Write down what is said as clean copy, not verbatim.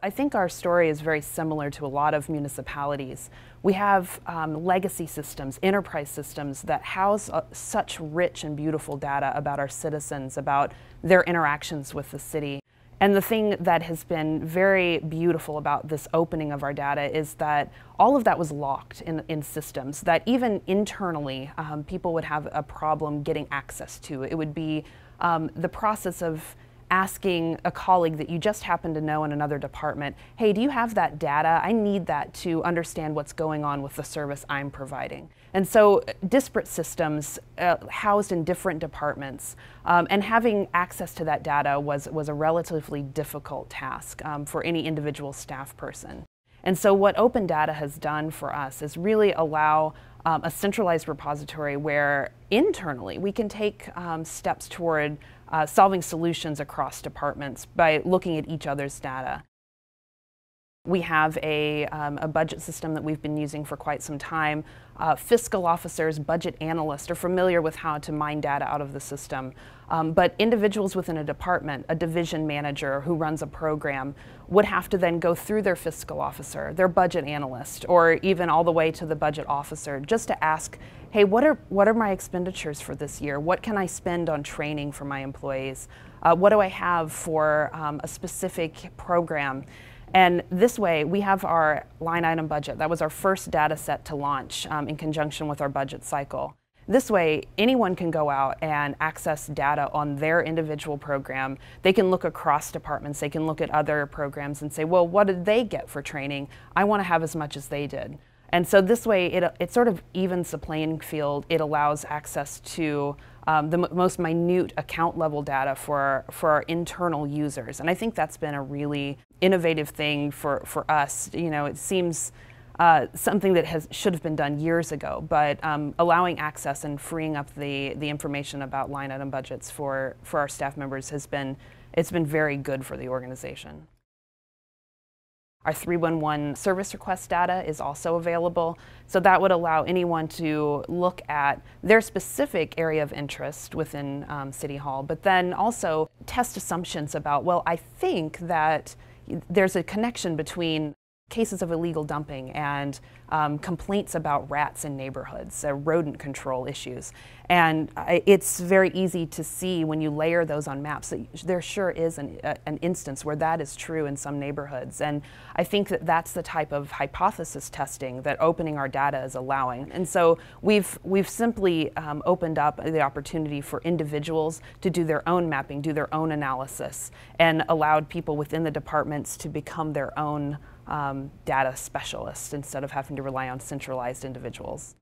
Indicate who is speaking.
Speaker 1: I think our story is very similar to a lot of municipalities. We have legacy systems, enterprise systems that house such rich and beautiful data about our citizens, about their interactions with the city. And the thing that has been very beautiful about this opening of our data is that all of that was locked in systems that even internally people would have a problem getting access to. It would be the process of asking a colleague that you just happen to know in another department, hey, do you have that data? I need that to understand what's going on with the service I'm providing. And so disparate systems housed in different departments, and having access to that data was a relatively difficult task for any individual staff person. And so what Open Data has done for us is really allow a centralized repository where internally we can take steps toward solving solutions across departments by looking at each other's data. We have a budget system that we've been using for quite some time. Fiscal officers, budget analysts are familiar with how to mine data out of the system. But individuals within a department, a division manager who runs a program, would have to then go through their fiscal officer, their budget analyst, or even all the way to the budget officer, just to ask, hey, what are my expenditures for this year? What can I spend on training for my employees? What do I have for a specific program? And this way, we have our line item budget. That was our first data set to launch in conjunction with our budget cycle. This way, anyone can go out and access data on their individual program. They can look across departments. They can look at other programs and say, well, what did they get for training? I want to have as much as they did. And so this way, it sort of evens the playing field. It allows access to the most minute account level data for our internal users. And I think that's been a really innovative thing for us. You know, it seems something that should have been done years ago, but allowing access and freeing up the information about line item budgets for our staff members it's been very good for the organization. Our 311 service request data is also available, so that would allow anyone to look at their specific area of interest within City Hall, but then also test assumptions about, well, I think that there's a connection between cases of illegal dumping and complaints about rats in neighborhoods, rodent control issues. And it's very easy to see when you layer those on maps that there sure is an instance where that is true in some neighborhoods. And I think that that's the type of hypothesis testing that opening our data is allowing. And so we've simply opened up the opportunity for individuals to do their own mapping, do their own analysis, and allowed people within the departments to become their own data specialists instead of having to rely on centralized individuals.